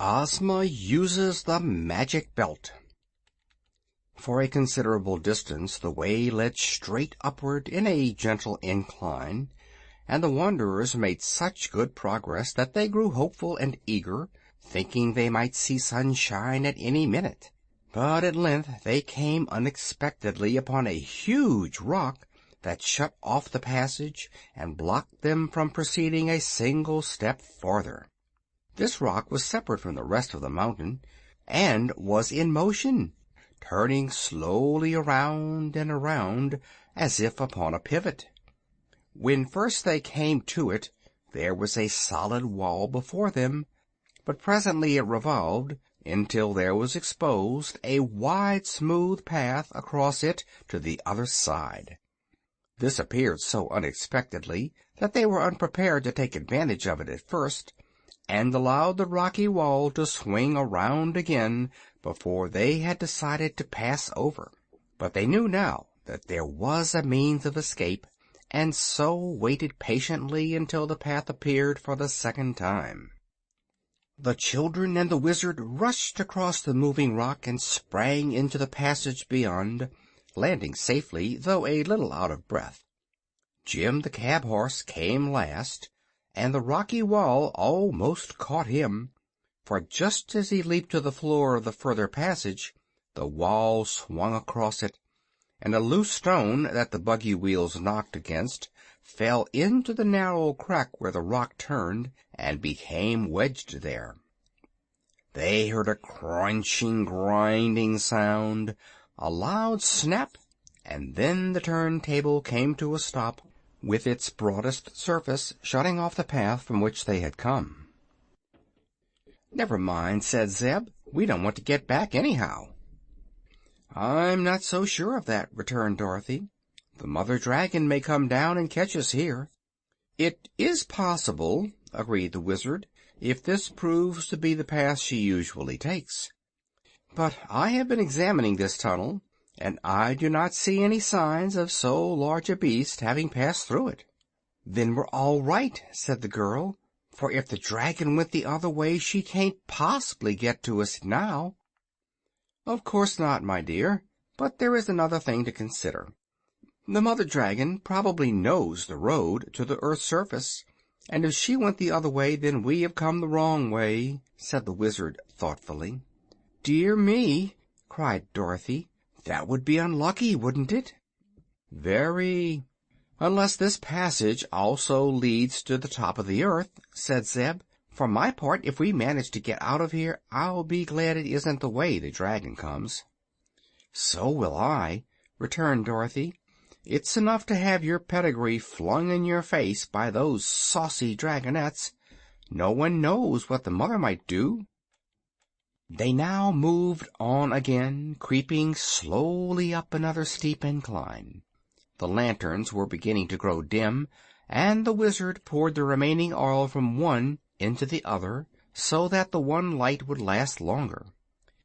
Ozma Uses the Magic Belt. For a considerable distance the way led straight upward in a gentle incline, and the wanderers made such good progress that they grew hopeful and eager, thinking they might see sunshine at any minute. But at length they came unexpectedly upon a huge rock that shut off the passage and blocked them from proceeding a single step farther. This rock was separate from the rest of the mountain, and was in motion, turning slowly around and around, as if upon a pivot. When first they came to it, there was a solid wall before them, but presently it revolved, until there was exposed a wide, smooth path across it to the other side. This appeared so unexpectedly that they were unprepared to take advantage of it at first, and allowed the rocky wall to swing around again before they had decided to pass over. But they knew now that there was a means of escape, and so waited patiently until the path appeared for the second time. The children and the Wizard rushed across the moving rock and sprang into the passage beyond, landing safely, though a little out of breath. Jim the cab-horse came last, and the rocky wall almost caught him, for just as he leaped to the floor of the further passage, the wall swung across it, and a loose stone that the buggy wheels knocked against fell into the narrow crack where the rock turned, and became wedged there. They heard a crunching, grinding sound, a loud snap, and then the turntable came to a stop, with its broadest surface shutting off the path from which they had come. "Never mind," said Zeb. "We don't want to get back anyhow." "I'm not so sure of that," returned Dorothy. "The Mother Dragon may come down and catch us here." "It is possible," agreed the Wizard, "if this proves to be the path she usually takes. But I have been examining this tunnel, and I do not see any signs of so large a beast having passed through it." "Then we're all right," said the girl, "for if the dragon went the other way she can't possibly get to us now." "Of course not, my dear, but there is another thing to consider. The Mother Dragon probably knows the road to the earth's surface, and if she went the other way, then we have come the wrong way," said the Wizard thoughtfully. "Dear me!" cried Dorothy. "That would be unlucky, wouldn't it?" "Very. Unless this passage also leads to the top of the earth," said Zeb. "For my part, if we manage to get out of here, I'll be glad it isn't the way the dragon comes." "So will I," returned Dorothy. "It's enough to have your pedigree flung in your face by those saucy dragonettes. No one knows what the mother might do." They now moved on again, creeping slowly up another steep incline. The lanterns were beginning to grow dim, and the Wizard poured the remaining oil from one into the other, so that the one light would last longer.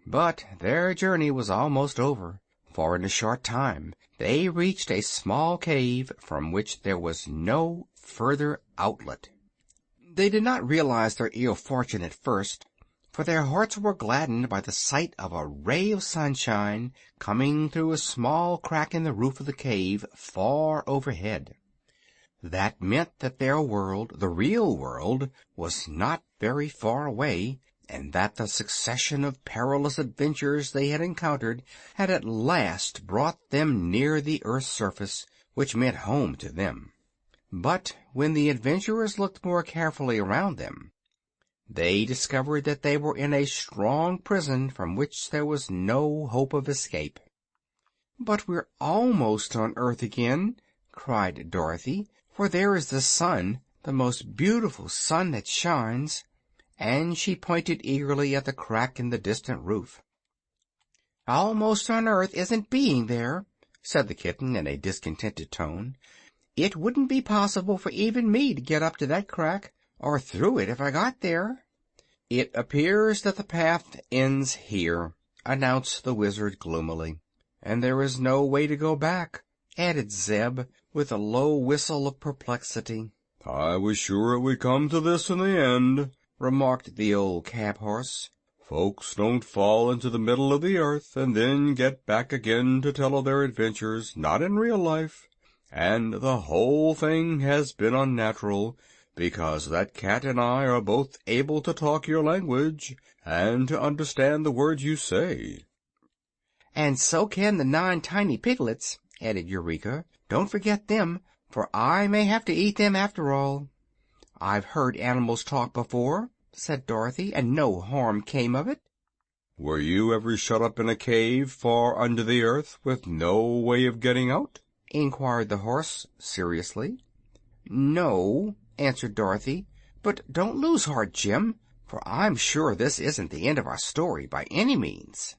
But their journey was almost over, for in a short time they reached a small cave from which there was no further outlet. They did not realize their ill fortune at first, for their hearts were gladdened by the sight of a ray of sunshine coming through a small crack in the roof of the cave far overhead. That meant that their world, the real world, was not very far away, and that the succession of perilous adventures they had encountered had at last brought them near the earth's surface, which meant home to them. But when the adventurers looked more carefully around them, they discovered that they were in a strong prison from which there was no hope of escape. "But we're almost on earth again," cried Dorothy, "for there is the sun, the most beautiful sun that shines," and she pointed eagerly at the crack in the distant roof. "Almost on earth isn't being there," said the kitten in a discontented tone. "It wouldn't be possible for even me to get up to that crack, or through it if I got there." "It appears that the path ends here," announced the Wizard gloomily. "And there is no way to go back," added Zeb, with a low whistle of perplexity. "I was sure it would come to this in the end," remarked the old cab-horse. "Folks don't fall into the middle of the earth and then get back again to tell of their adventures, not in real life. And the whole thing has been unnatural, because that cat and I are both able to talk your language and to understand the words you say." "And so can the 9 tiny piglets," added Eureka. "Don't forget them, for I may have to eat them after all." "I've heard animals talk before," said Dorothy, "and no harm came of it." "Were you ever shut up in a cave far under the earth, with no way of getting out?" inquired the horse, seriously. "No," answered Dorothy, "but don't lose heart, Jim, for I'm sure this isn't the end of our story by any means."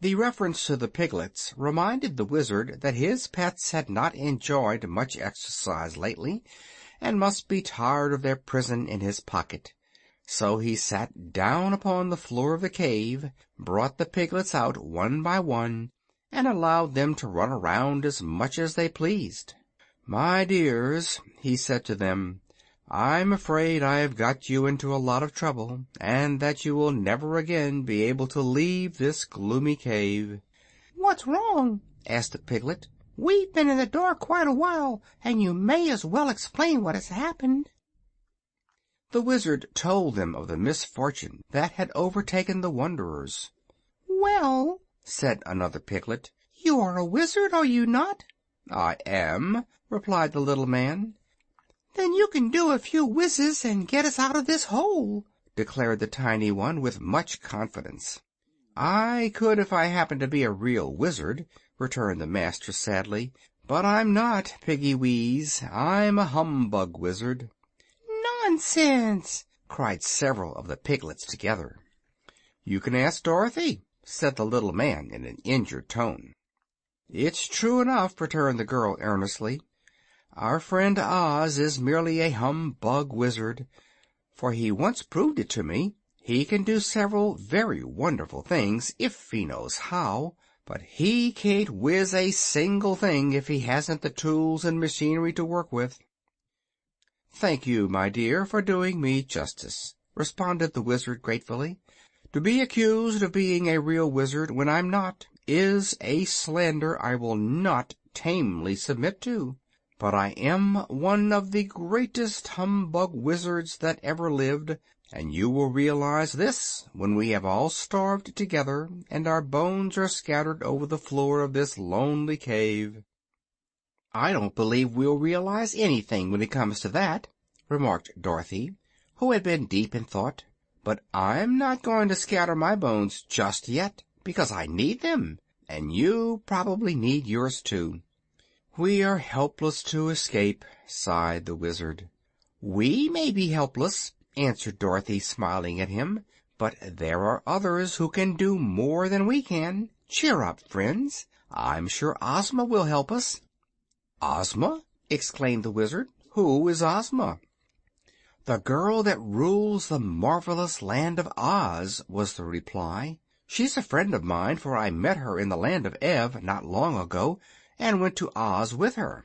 The reference to the piglets reminded the Wizard that his pets had not enjoyed much exercise lately, and must be tired of their prison in his pocket. So he sat down upon the floor of the cave, brought the piglets out one by one, and allowed them to run around as much as they pleased. "My dears," he said to them, "I'm afraid I have got you into a lot of trouble, and that you will never again be able to leave this gloomy cave." "What's wrong?" asked the piglet. "We've been in the dark quite a while, and you may as well explain what has happened." The Wizard told them of the misfortune that had overtaken the wanderers. "Well," said another piglet, "you are a wizard, are you not?" "I am," replied the little man. "Then you can do a few whizzes and get us out of this hole," declared the tiny one with much confidence. "I could if I happened to be a real wizard," returned the master sadly, "but I'm not, Piggy Weeze. I'm a humbug wizard." "Nonsense!" cried several of the piglets together. "You can ask Dorothy," said the little man in an injured tone. "It's true enough," returned the girl earnestly. "Our friend Oz is merely a humbug wizard, for he once proved it to me. He can do several very wonderful things if he knows how, but he can't whiz a single thing if he hasn't the tools and machinery to work with." "Thank you, my dear, for doing me justice," responded the Wizard gratefully. "To be accused of being a real wizard when I'm not is a slander I will not tamely submit to. But I am one of the greatest humbug wizards that ever lived, and you will realize this when we have all starved together and our bones are scattered over the floor of this lonely cave." "I don't believe we'll realize anything when it comes to that," remarked Dorothy, who had been deep in thought. "But I'm not going to scatter my bones just yet, because I need them, and you probably need yours too." "We are helpless to escape," sighed the Wizard. "We may be helpless," answered Dorothy, smiling at him, "but there are others who can do more than we can. Cheer up, friends. I'm sure Ozma will help us." "Ozma?" exclaimed the Wizard. "Who is Ozma?" "The girl that rules the marvelous land of Oz," was the reply. "She's a friend of mine, for I met her in the land of Ev not long ago, and went to Oz with her."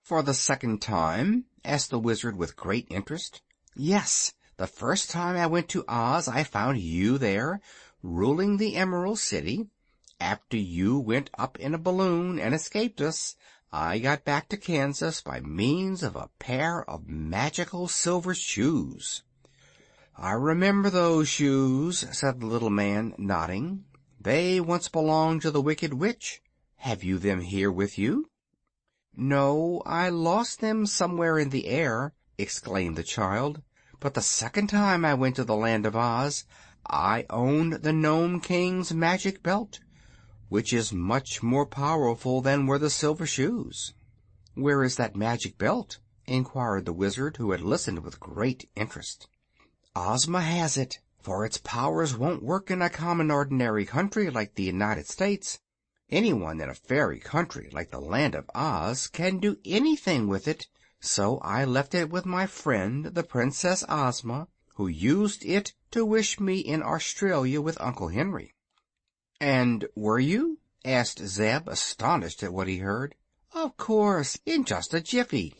"For the second time?" asked the Wizard with great interest. "Yes. The first time I went to Oz I found you there, ruling the Emerald City. After you went up in a balloon and escaped us, I got back to Kansas by means of a pair of magical silver shoes." "I remember those shoes," said the little man, nodding. "They once belonged to the Wicked Witch. Have you them here with you?" "No, I lost them somewhere in the air," exclaimed the child. "But the second time I went to the Land of Oz I owned the Nome King's magic belt, which is much more powerful than were the silver shoes." "Where is that magic belt?" inquired the Wizard, who had listened with great interest. "Ozma has it, for its powers won't work in a common ordinary country like the United States. Anyone in a fairy country like the Land of Oz can do anything with it, so I left it with my friend, the Princess Ozma, who used it to wish me in Australia with Uncle Henry." "And were you?" asked Zeb, astonished at what he heard. "Of course, in just a jiffy."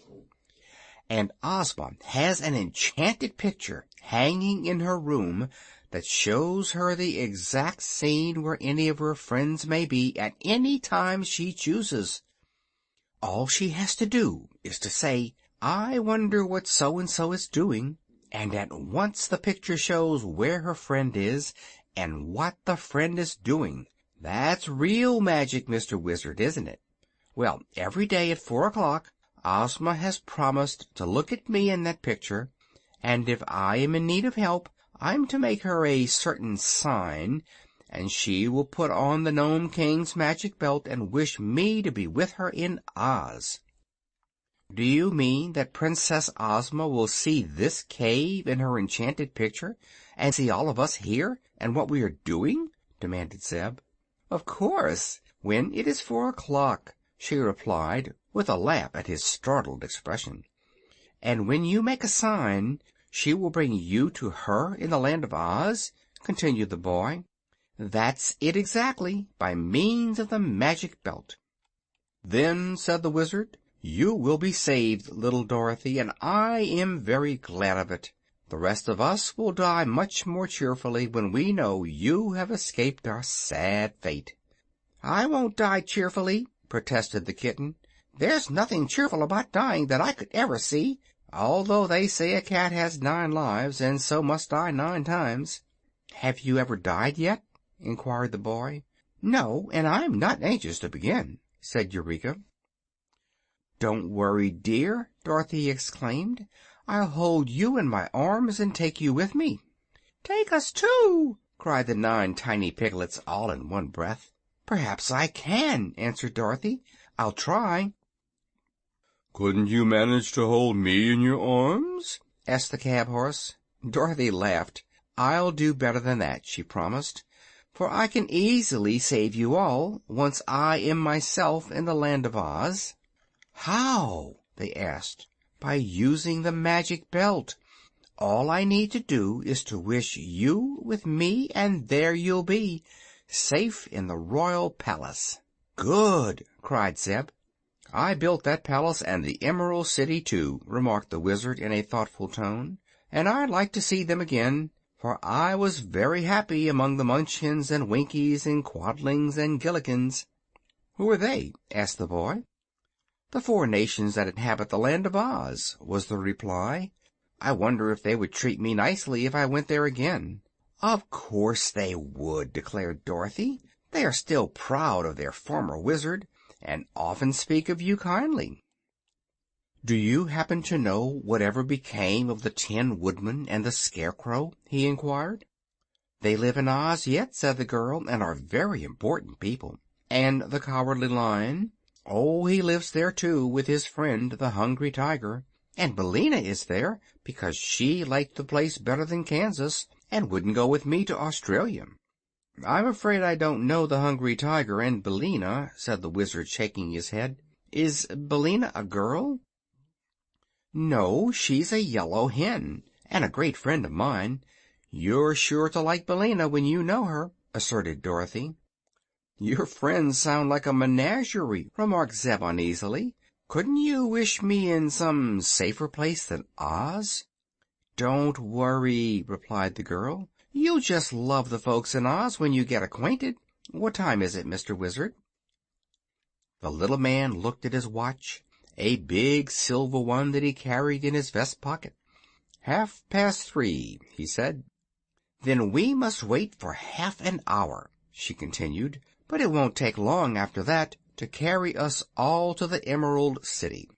and Ozma has an enchanted picture hanging in her room that shows her the exact scene where any of her friends may be at any time she chooses. All she has to do is to say, "I wonder what so-and-so is doing," and at once the picture shows where her friend is and what the friend is doing. That's real magic, Mr. Wizard, isn't it? Well, every day at 4 o'clock, Ozma has promised to look at me in that picture, and if I am in need of help, I'm to make her a certain sign, and she will put on the Nome King's magic belt and wish me to be with her in Oz. Do you mean that Princess Ozma will see this cave in her enchanted picture, and see all of us here, and what we are doing?" demanded Zeb. "Of course, when it is 4 o'clock," she replied, with a laugh at his startled expression. "And when you make a sign, she will bring you to her in the Land of Oz?" continued the boy. "That's it exactly, by means of the magic belt." "Then," said the Wizard, "you will be saved, little Dorothy, and I am very glad of it. The rest of us will die much more cheerfully when we know you have escaped our sad fate." "I won't die cheerfully," protested the kitten. "There's nothing cheerful about dying that I could ever see, although they say a cat has 9 lives, and so must die 9 times. "Have you ever died yet?" inquired the boy. "No, and I'm not anxious to begin," said Eureka. "Don't worry, dear," Dorothy exclaimed. "I'll hold you in my arms and take you with me." "Take us too!" cried the 9 tiny piglets all in one breath. "Perhaps I can," answered Dorothy. "I'll try." "Couldn't you manage to hold me in your arms?" asked the cab horse. Dorothy laughed. "I'll do better than that," she promised, "for I can easily save you all, once I am myself in the Land of Oz." "How?" they asked. "By using the magic belt. All I need to do is to wish you with me, and there you'll be, safe in the royal palace." "Good!" cried Zeb. "I built that palace and the Emerald City, too," remarked the Wizard in a thoughtful tone, "and I'd like to see them again, for I was very happy among the Munchkins and Winkies and Quadlings and Gillikins." "Who are they?" asked the boy. "The 4 nations that inhabit the Land of Oz," was the reply. "I wonder if they would treat me nicely if I went there again." "Of course they would," declared Dorothy. "They are still proud of their former wizard, and often speak of you kindly." "Do you happen to know whatever became of the Tin Woodman and the Scarecrow?" he inquired. "They live in Oz yet," said the girl, "and are very important people." "And the Cowardly Lion?" "Oh, he lives there, too, with his friend the Hungry Tiger. And Billina is there, because she liked the place better than Kansas, and wouldn't go with me to Australia." "I'm afraid I don't know the Hungry Tiger and Billina," said the Wizard, shaking his head. "Is Billina a girl?" "No, she's a yellow hen, and a great friend of mine. You're sure to like Billina when you know her," asserted Dorothy. "Your friends sound like a menagerie," remarked Zeb uneasily. "Couldn't you wish me in some safer place than Oz?" "Don't worry," replied the girl. "You'll just love the folks in Oz when you get acquainted. What time is it, Mr. Wizard?" The little man looked at his watch, a big silver one that he carried in his vest pocket. "half-past 3," he said. "Then we must wait for half an hour," she continued, "but it won't take long after that to carry us all to the Emerald City."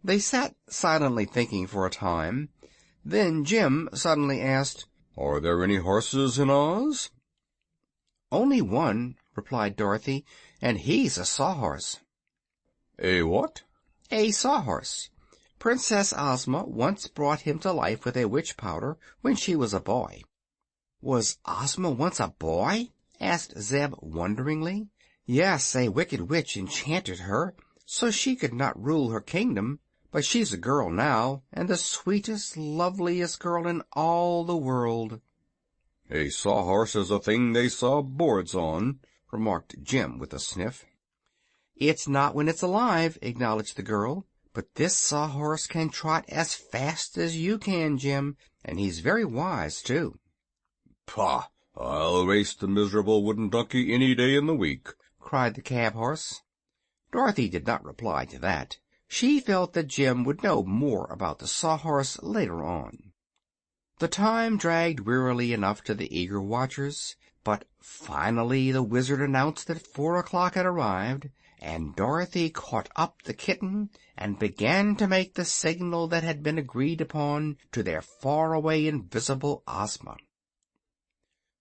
They sat silently thinking for a time. Then Jim suddenly asked, "Are there any horses in Oz?" "Only one," replied Dorothy, "and he's a sawhorse." "A what?" "A sawhorse. Princess Ozma once brought him to life with a witch powder when she was a boy." "Was Ozma once a boy?" asked Zeb wonderingly. "Yes, a wicked witch enchanted her so she could not rule her kingdom. But she's a girl now, and the sweetest, loveliest girl in all the world." "A sawhorse is a thing they saw boards on," remarked Jim with a sniff. "It's not when it's alive," acknowledged the girl, "but But this Sawhorse can trot as fast as you can, Jim, and he's very wise, too." "Pah! I'll race the miserable wooden donkey any day in the week," cried the cab-horse. Dorothy did not reply to that. She felt that Jim would know more about the Sawhorse later on. The time dragged wearily enough to the eager watchers, but finally the Wizard announced that 4 o'clock had arrived, and Dorothy caught up the kitten and began to make the signal that had been agreed upon to their far-away invisible Ozma.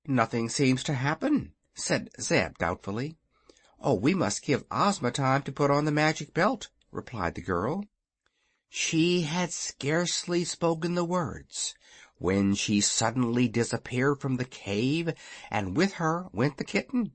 "Nothing seems to happen," said Zeb doubtfully. "Oh, we must give Ozma time to put on the magic belt," replied the girl. She had scarcely spoken the words when she suddenly disappeared from the cave, and with her went the kitten.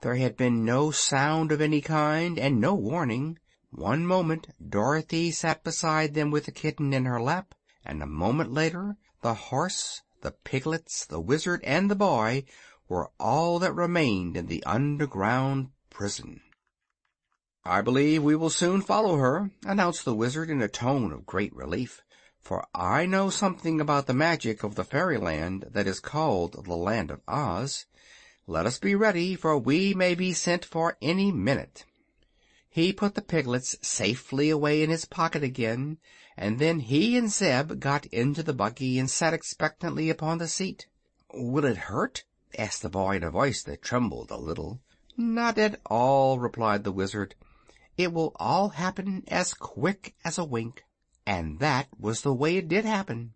There had been no sound of any kind, and no warning. One moment Dorothy sat beside them with the kitten in her lap, and a moment later the horse, the piglets, the Wizard, and the boy were all that remained in the underground prison. "I believe we will soon follow her," announced the Wizard in a tone of great relief, "for I know something about the magic of the fairyland that is called the Land of Oz. Let us be ready, for we may be sent for any minute." He put the piglets safely away in his pocket again, and then he and Zeb got into the buggy and sat expectantly upon the seat. "Will it hurt?" asked the boy in a voice that trembled a little. "Not at all," replied the Wizard. "It will all happen as quick as a wink." And that was the way it did happen.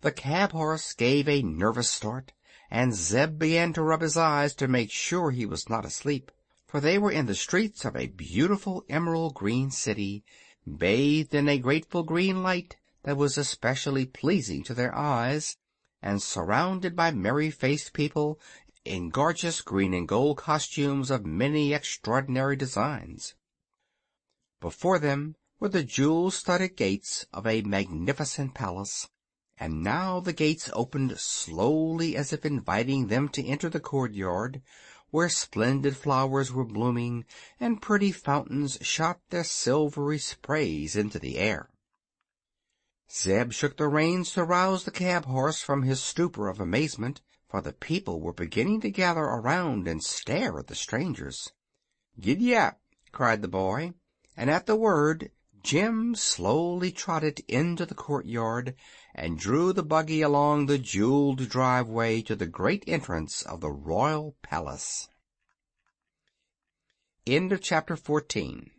The cab-horse gave a nervous start, and Zeb began to rub his eyes to make sure he was not asleep, for they were in the streets of a beautiful emerald green city, bathed in a grateful green light that was especially pleasing to their eyes, and surrounded by merry-faced people in gorgeous green and gold costumes of many extraordinary designs. Before them were the jewel-studded gates of a magnificent palace, and now the gates opened slowly as if inviting them to enter the courtyard, where splendid flowers were blooming and pretty fountains shot their silvery sprays into the air. Zeb shook the reins to rouse the cab-horse from his stupor of amazement, for the people were beginning to gather around and stare at the strangers. "Gid-dap!" cried the boy, and at the word Jim slowly trotted into the courtyard and drew the buggy along the jeweled driveway to the great entrance of the royal palace. End of chapter 14.